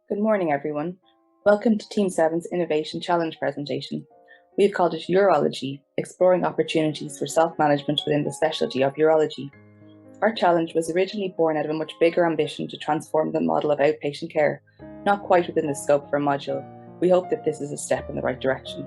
Good morning, everyone. Welcome to Team 7's Innovation Challenge presentation. We've called it Urology, exploring opportunities for self-management within the specialty of urology. Our challenge was originally born out of a much bigger ambition to transform the model of outpatient care, not quite within the scope for a module. We hope that this is a step in the right direction.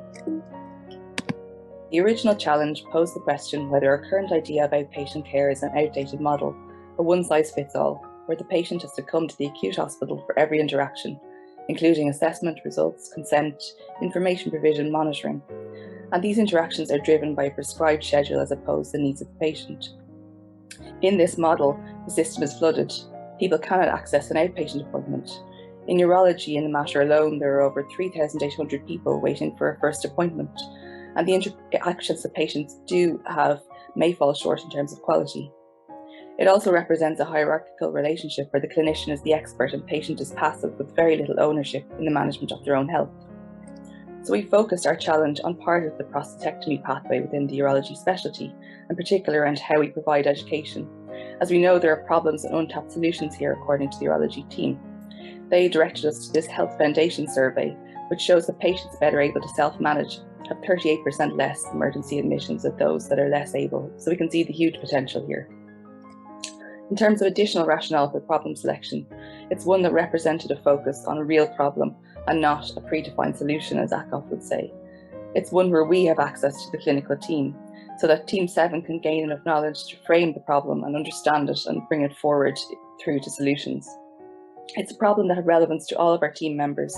The original challenge posed the question whether our current idea of outpatient care is an outdated model, a one-size-fits-all, where the patient has to come to the acute hospital for every interaction, including assessment, results, consent, information provision, monitoring. And these interactions are driven by a prescribed schedule as opposed to the needs of the patient. In this model, the system is flooded. People cannot access an outpatient appointment. In urology, in the matter alone, there are over 3,800 people waiting for a first appointment, and the interactions that patients do have may fall short in terms of quality. It also represents a hierarchical relationship where the clinician is the expert and patient is passive with very little ownership in the management of their own health. So we focused our challenge on part of the prostatectomy pathway within the urology specialty, in particular around how we provide education. As we know, there are problems and untapped solutions here according to the urology team. They directed us to this Health Foundation survey, which shows that patients better able to self-manage have 38% less emergency admissions than those that are less able. So we can see the huge potential here. In terms of additional rationale for problem selection, it's one that represented a focus on a real problem and not a predefined solution, as Akov would say. It's one where we have access to the clinical team, so that Team 7 can gain enough knowledge to frame the problem and understand it and bring it forward through to solutions. It's a problem that had relevance to all of our team members,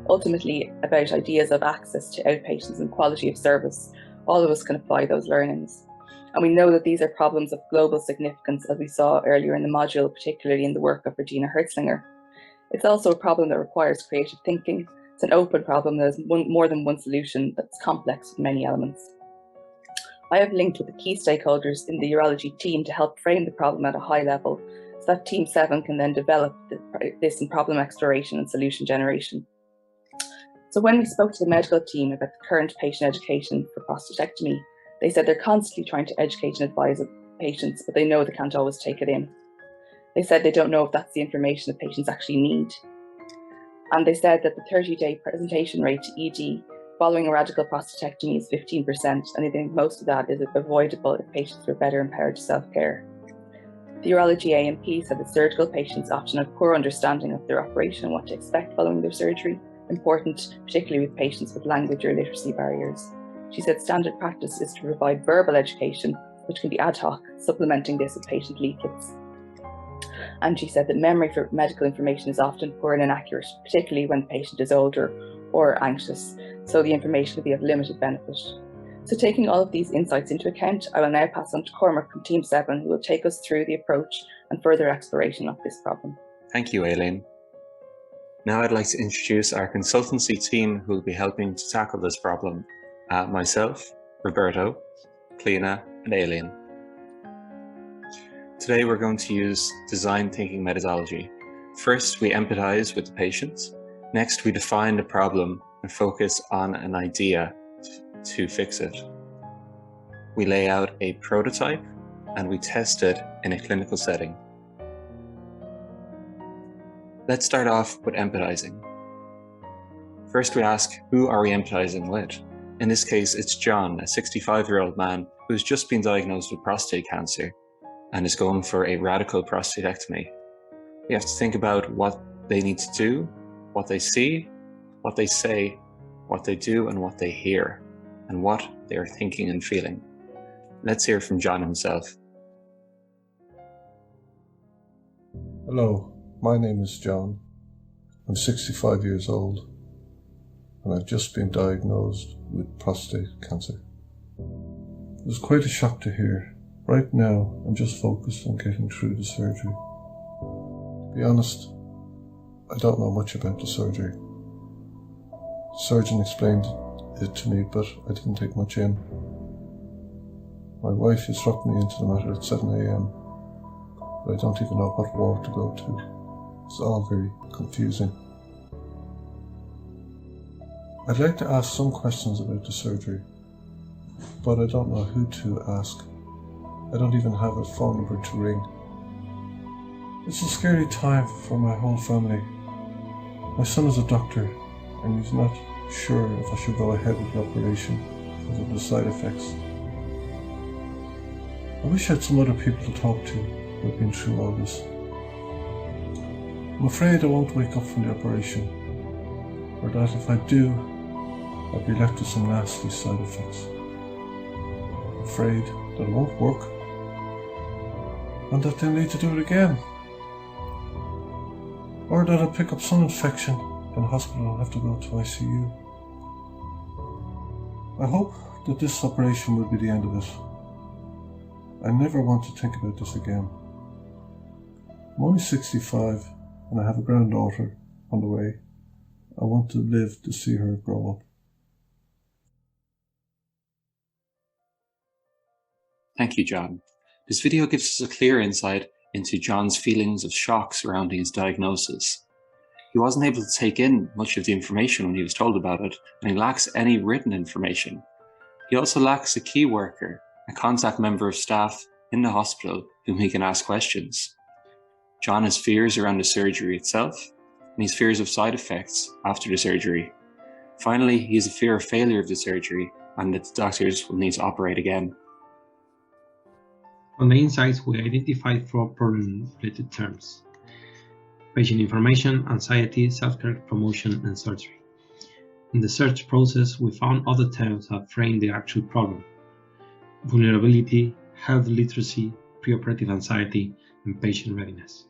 ultimately about ideas of access to outpatients and quality of service. All of us can apply those learnings. And we know that these are problems of global significance, as we saw earlier in the module, particularly in the work of Regina Hertzlinger. It's also a problem that requires creative thinking. It's an open problem that has more than one solution that's complex with many elements. I have linked with the key stakeholders in the urology team to help frame the problem at a high level, so that Team 7 can then develop this in problem exploration and solution generation. So when we spoke to the medical team about the current patient education for prostatectomy, they said they're constantly trying to educate and advise patients, but they know they can't always take it in. They said they don't know if that's the information that patients actually need. And they said that the 30-day presentation rate to ED following a radical prostatectomy is 15%, and they think most of that is avoidable if patients were better empowered to self-care. The urology A&P said that surgical patients often have poor understanding of their operation and what to expect following their surgery, important particularly with patients with language or literacy barriers. She said standard practice is to provide verbal education, which can be ad hoc, supplementing this with patient leaflets. And she said that memory for medical information is often poor and inaccurate, particularly when the patient is older or anxious, so the information will be of limited benefit. So taking all of these insights into account, I will now pass on to Cormac from Team 7, who will take us through the approach and further exploration of this problem. Thank you, Aileen. Now I'd like to introduce our consultancy team who will be helping to tackle this problem. Myself, Roberto, Cliona, and Aileen. Today we're going to use design thinking methodology. First, we empathize with the patient. Next, we define the problem and focus on an idea to fix it. We lay out a prototype and we test it in a clinical setting. Let's start off with empathizing. First, we ask, who are we empathizing with? In this case, it's John, a 65-year-old man who's just been diagnosed with prostate cancer and is going for a radical prostatectomy. We have to think about what they need to do, what they see, what they say, what they do, and what they hear, and what they are thinking and feeling. Let's hear from John himself. Hello, my name is John. I'm 65 years old, and I've just been diagnosed with prostate cancer. It was quite a shock to hear. Right now, I'm just focused on getting through the surgery. To be honest, I don't know much about the surgery. The surgeon explained it to me, but I didn't take much in. My wife has dropped me into the matter at 7 AM, but I don't even know what ward to go to. It's all very confusing. I'd like to ask some questions about the surgery, but I don't know who to ask. I don't even have a phone number to ring. It's a scary time for my whole family. My son is a doctor and he's not sure if I should go ahead with the operation because of the side effects. I wish I had some other people to talk to who have been through all this. I'm afraid I won't wake up from the operation, or that if I do, I'll be left with some nasty side effects. I'm afraid that it won't work, and that they'll need to do it again. Or that I'll pick up some infection and the hospital will have to go to ICU. I hope that this operation will be the end of it. I never want to think about this again. I'm only 65 and I have a granddaughter on the way. I want to live to see her grow up. Thank you, John. This video gives us a clear insight into John's feelings of shock surrounding his diagnosis. He wasn't able to take in much of the information when he was told about it, and he lacks any written information. He also lacks a key worker, a contact member of staff in the hospital whom he can ask questions. John has fears around the surgery itself, and he has fears of side effects after the surgery. Finally, he has a fear of failure of the surgery and that the doctors will need to operate again. On the insights, we identified 4 problem-related terms: patient information, anxiety, self-care, promotion, and surgery. In the search process, we found other terms that frame the actual problem: vulnerability, health literacy, preoperative anxiety, and patient readiness.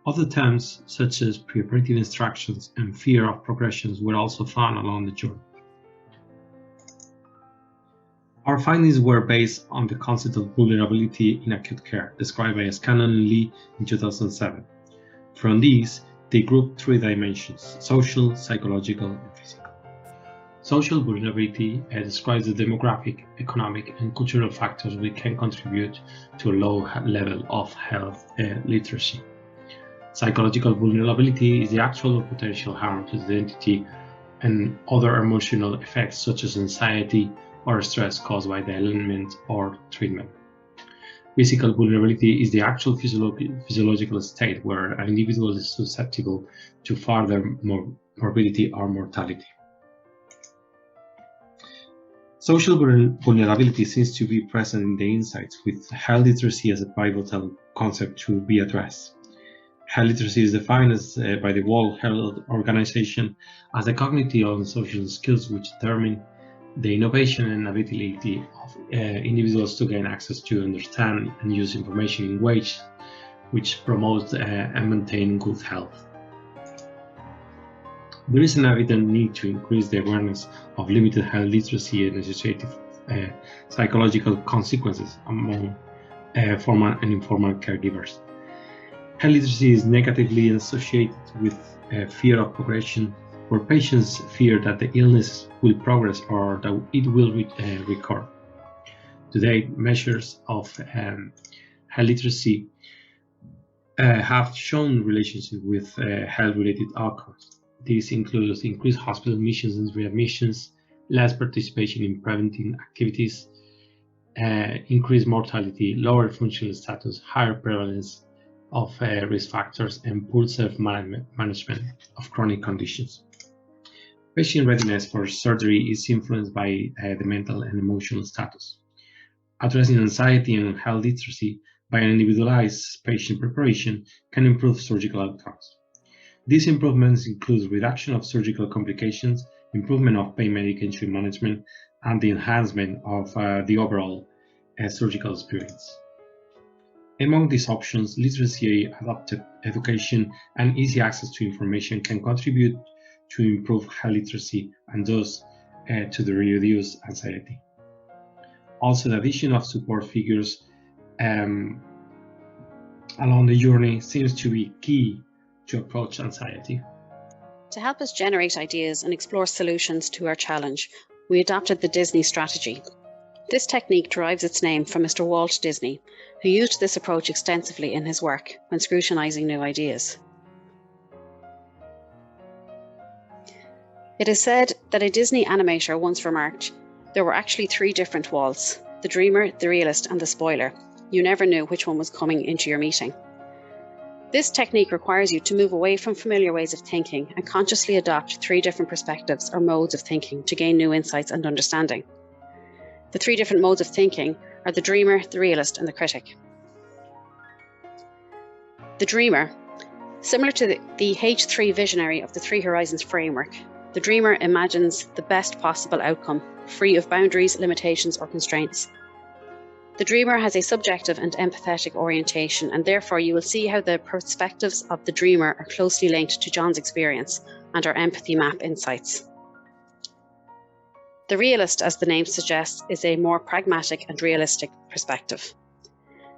Other terms, such as preoperative instructions and fear of progressions, were also found along the journey. Our findings were based on the concept of vulnerability in acute care, described by Scanlon and Lee in 2007. From these, they grouped 3 dimensions: social, psychological, and physical. Social vulnerability describes the demographic, economic, and cultural factors which can contribute to a low level of health literacy. Psychological vulnerability is the actual or potential harm to the identity and other emotional effects such as anxiety or stress caused by the element or treatment. Physical vulnerability is the actual physiological state where an individual is susceptible to further morbidity or mortality. Social vulnerability seems to be present in the insights, with health literacy as a pivotal concept to be addressed. Health literacy is defined by the World Health Organization as the cognitive and social skills which determine the innovation and ability of individuals to gain access to, understand, and use information in ways which promote and maintain good health. There is an evident need to increase the awareness of limited health literacy and associated psychological consequences among formal and informal caregivers. Health literacy is negatively associated with fear of progression, where patients fear that the illness will progress or that it will recur. Today, measures of health literacy have shown relationship with health-related outcomes. These include increased hospital admissions and readmissions, less participation in preventive activities, increased mortality, lower functional status, higher prevalence of risk factors, and poor self-management of chronic conditions. Patient readiness for surgery is influenced by the mental and emotional status. Addressing anxiety and health literacy by an individualized patient preparation can improve surgical outcomes. These improvements include reduction of surgical complications, improvement of pain medication management, and the enhancement of the overall surgical experience. Among these options, literacy, adapted education, and easy access to information can contribute to improve health literacy and thus to the reduced anxiety. Also, the addition of support figures along the journey seems to be key to approach anxiety. To help us generate ideas and explore solutions to our challenge, we adopted the Disney strategy. This technique derives its name from Mr. Walt Disney, who used this approach extensively in his work when scrutinizing new ideas. It is said that a Disney animator once remarked, "There were actually 3 different Walts: the dreamer, the realist, and the spoiler. You never knew which one was coming into your meeting." This technique requires you to move away from familiar ways of thinking and consciously adopt 3 different perspectives or modes of thinking to gain new insights and understanding. The 3 different modes of thinking are the dreamer, the realist, and the critic. The dreamer. Similar to the H3 visionary of the 3 Horizons framework, the dreamer imagines the best possible outcome, free of boundaries, limitations, or constraints. The dreamer has a subjective and empathetic orientation, and therefore you will see how the perspectives of the dreamer are closely linked to John's experience and our empathy map insights. The realist, as the name suggests, is a more pragmatic and realistic perspective.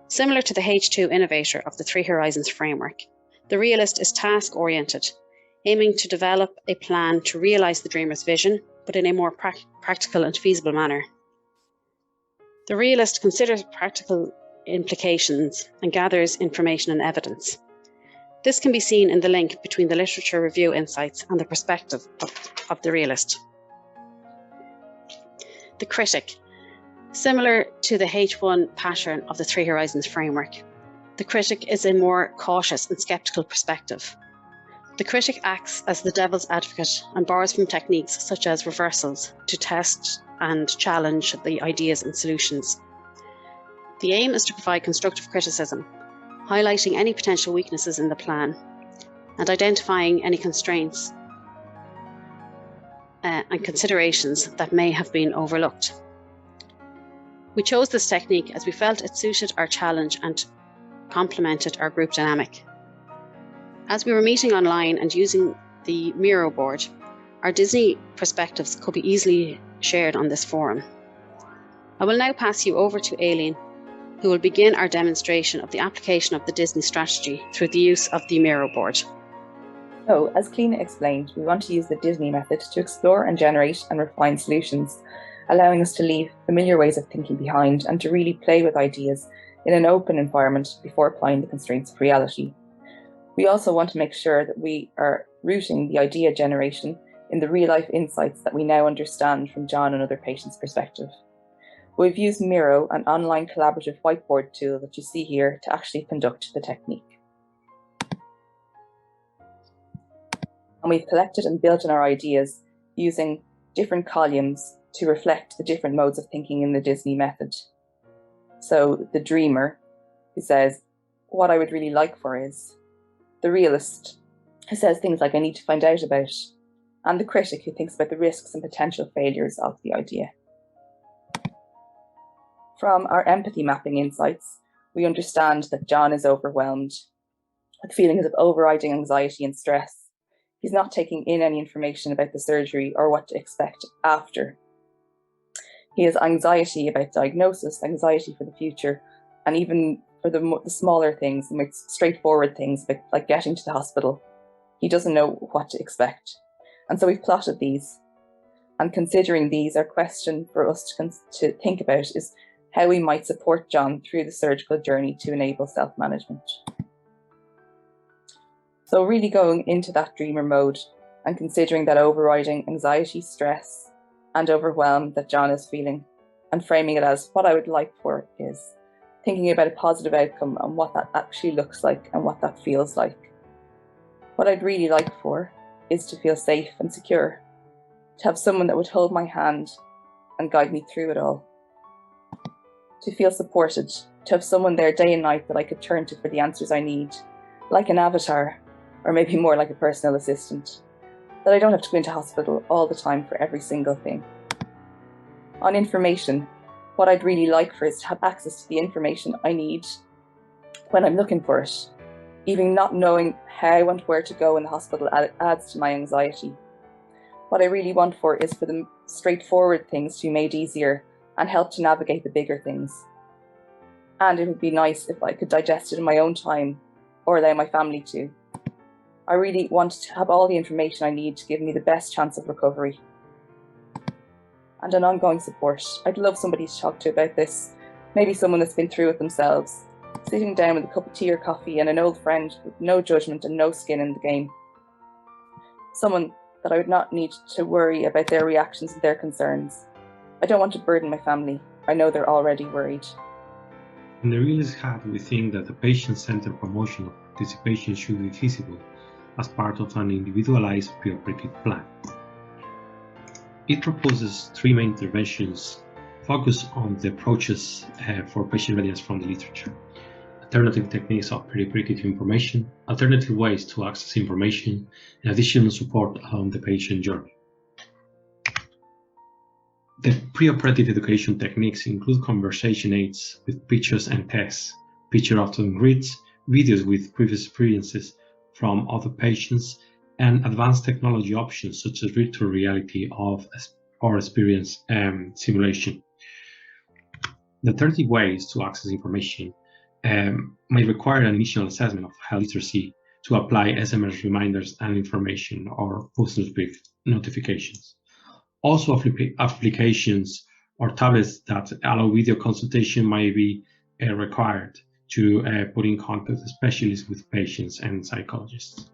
Similar to the H2 innovator of the 3 Horizons framework, the realist is task-oriented, aiming to develop a plan to realise the dreamer's vision, but in a more practical and feasible manner. The realist considers practical implications and gathers information and evidence. This can be seen in the link between the literature review insights and the perspective of the realist. The critic. Similar to the H1 pattern of the 3 Horizons framework, the critic is a more cautious and sceptical perspective. The critic acts as the devil's advocate and borrows from techniques such as reversals to test and challenge the ideas and solutions. The aim is to provide constructive criticism, highlighting any potential weaknesses in the plan and identifying any constraints and considerations that may have been overlooked. We chose this technique as we felt it suited our challenge and complemented our group dynamic. As we were meeting online and using the Miro board, our Disney perspectives could be easily shared on this forum. I will now pass you over to Aileen, who will begin our demonstration of the application of the Disney strategy through the use of the Miro board. So, as Cliona explained, we want to use the Disney method to explore and generate and refine solutions, allowing us to leave familiar ways of thinking behind and to really play with ideas in an open environment before applying the constraints of reality. We also want to make sure that we are rooting the idea generation in the real-life insights that we now understand from John and other patients' perspective. We've used Miro, an online collaborative whiteboard tool that you see here, to actually conduct the technique. And we've collected and built on our ideas using different columns to reflect the different modes of thinking in the Disney method. So the dreamer, who says, what I would really like for is, the realist, who says things like I need to find out about, and the critic, who thinks about the risks and potential failures of the idea. From our empathy mapping insights, we understand that John is overwhelmed with feelings of overriding anxiety and stress. He's not taking in any information about the surgery or what to expect after. He has anxiety about diagnosis, anxiety for the future, and even for the smaller things, the most straightforward things like getting to the hospital. He doesn't know what to expect. And so we've plotted these. And considering these, our question for us to think about is how we might support John through the surgical journey to enable self-management. So really going into that dreamer mode and considering that overriding anxiety, stress, and overwhelm that John is feeling, and framing it as what I would like for is thinking about a positive outcome and what that actually looks like and what that feels like. What I'd really like for is to feel safe and secure, to have someone that would hold my hand and guide me through it all, to feel supported, to have someone there day and night that I could turn to for the answers I need, like an avatar, or maybe more like a personal assistant, that I don't have to go into hospital all the time for every single thing. On information, what I'd really like for is to have access to the information I need when I'm looking for it. Even not knowing how and where to go in the hospital adds to my anxiety. What I really want for is for the straightforward things to be made easier and help to navigate the bigger things. And it would be nice if I could digest it in my own time or allow my family to. I really want to have all the information I need to give me the best chance of recovery. And an ongoing support. I'd love somebody to talk to about this. Maybe someone that's been through it themselves. Sitting down with a cup of tea or coffee and an old friend with no judgment and no skin in the game. Someone that I would not need to worry about their reactions and their concerns. I don't want to burden my family. I know they're already worried. In the realist hat, we think that the patient-centered promotion of participation should be feasible as part of an individualized preoperative plan. It proposes three main interventions focused on the approaches for patient readiness from the literature: alternative techniques of preoperative information, alternative ways to access information, and additional support along the patient journey. The preoperative education techniques include conversation aids with pictures and tests, picture often grids, videos with previous experiences from other patients, and advanced technology options such as virtual reality or experience simulation. The alternative ways to access information may require an initial assessment of health literacy to apply SMS reminders and information or post notifications. Also, applications or tablets that allow video consultation may be required to put in contact specialists with patients and psychologists.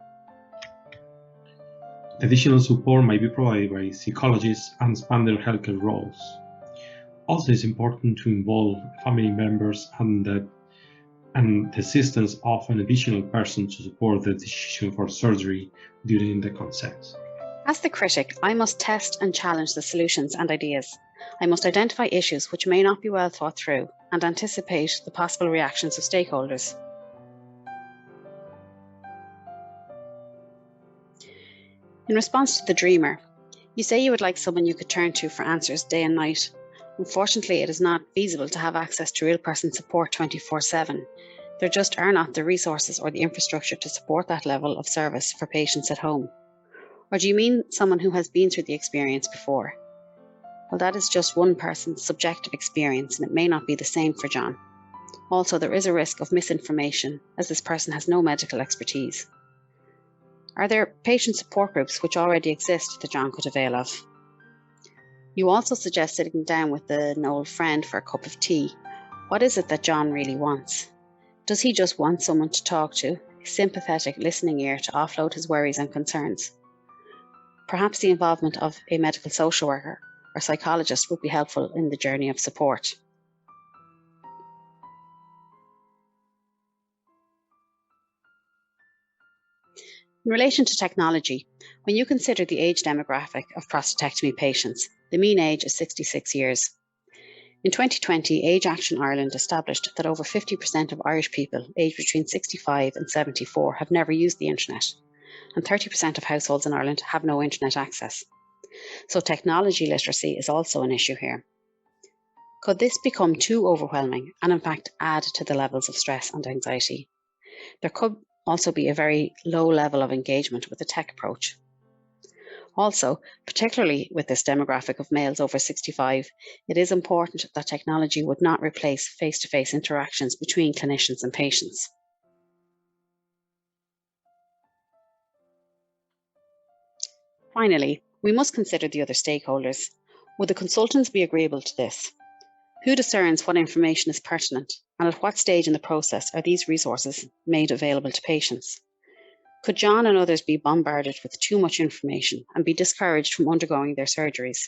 Additional support may be provided by psychologists and expand their healthcare roles. Also, it's important to involve family members and the assistance of an additional person to support the decision for surgery during the consent. As the critic, I must test and challenge the solutions and ideas. I must identify issues which may not be well thought through and anticipate the possible reactions of stakeholders. In response to the dreamer, you say you would like someone you could turn to for answers day and night. Unfortunately, it is not feasible to have access to real person support 24/7. There just are not the resources or the infrastructure to support that level of service for patients at home. Or do you mean someone who has been through the experience before? Well, that is just one person's subjective experience, and it may not be the same for John. Also, there is a risk of misinformation, as this person has no medical expertise. Are there patient support groups which already exist that John could avail of? You also suggest sitting down with an old friend for a cup of tea. What is it that John really wants? Does he just want someone to talk to, a sympathetic listening ear to offload his worries and concerns? Perhaps the involvement of a medical social worker or psychologist would be helpful in the journey of support. In relation to technology, when you consider the age demographic of prostatectomy patients, the mean age is 66 years. In 2020, Age Action Ireland established that over 50% of Irish people aged between 65 and 74 have never used the internet, and 30% of households in Ireland have no internet access. So technology literacy is also an issue here. Could this become too overwhelming and in fact add to the levels of stress and anxiety? There could also be a very low level of engagement with the tech approach. Also, particularly with this demographic of males over 65, it is important that technology would not replace face-to-face interactions between clinicians and patients. Finally, we must consider the other stakeholders. Would the consultants be agreeable to this? Who discerns what information is pertinent, and at what stage in the process are these resources made available to patients? Could John and others be bombarded with too much information and be discouraged from undergoing their surgeries?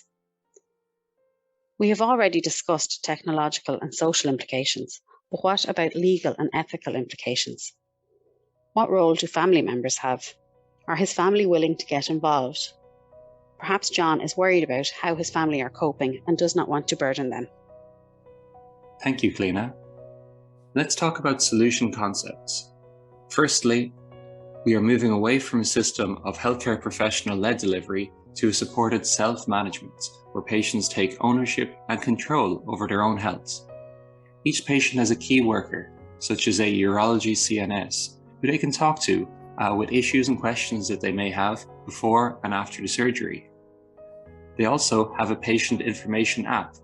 We have already discussed technological and social implications, but what about legal and ethical implications? What role do family members have? Are his family willing to get involved? Perhaps John is worried about how his family are coping and does not want to burden them. Thank you, Cliona. Let's talk about solution concepts. Firstly, we are moving away from a system of healthcare professional-led delivery to a supported self-management, where patients take ownership and control over their own health. Each patient has a key worker, such as a urology CNS, who they can talk to with issues and questions that they may have before and after the surgery. They also have a patient information app.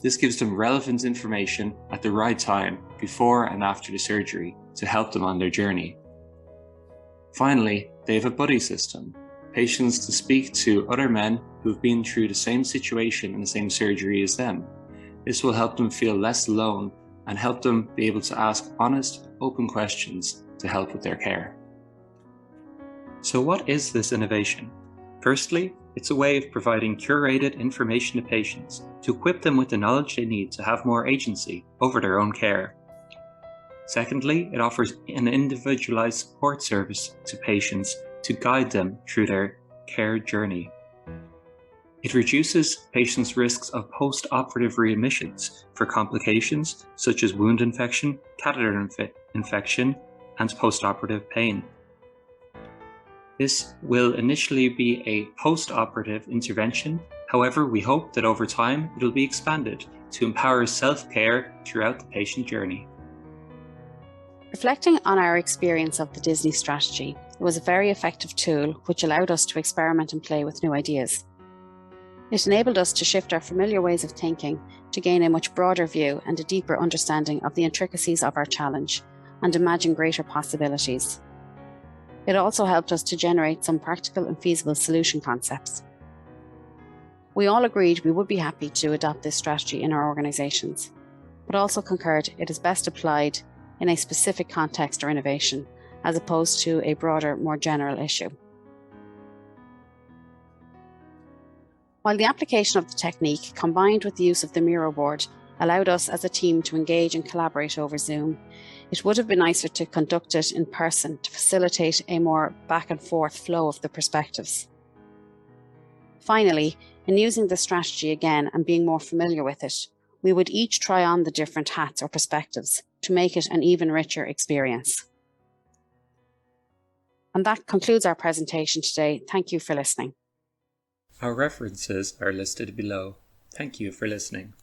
This gives them relevant information at the right time before and after the surgery to help them on their journey. Finally, they have a buddy system. Patients can speak to other men who have been through the same situation and the same surgery as them. This will help them feel less alone and help them be able to ask honest, open questions to help with their care. So what is this innovation? Firstly, it's a way of providing curated information to patients to equip them with the knowledge they need to have more agency over their own care. Secondly, it offers an individualized support service to patients to guide them through their care journey. It reduces patients' risks of post-operative readmissions for complications such as wound infection, catheter infection, and post-operative pain. This will initially be a post-operative intervention. However, we hope that over time it will be expanded to empower self-care throughout the patient journey. Reflecting on our experience of the Disney strategy, it was a very effective tool which allowed us to experiment and play with new ideas. It enabled us to shift our familiar ways of thinking to gain a much broader view and a deeper understanding of the intricacies of our challenge and imagine greater possibilities. It also helped us to generate some practical and feasible solution concepts. We all agreed we would be happy to adopt this strategy in our organisations, but also concurred it is best applied in a specific context or innovation, as opposed to a broader, more general issue. While the application of the technique, combined with the use of the Miro board, allowed us as a team to engage and collaborate over Zoom, it would have been nicer to conduct it in person to facilitate a more back and forth flow of the perspectives. Finally, in using the strategy again and being more familiar with it, we would each try on the different hats or perspectives to make it an even richer experience. And that concludes our presentation today. Thank you for listening. Our references are listed below. Thank you for listening.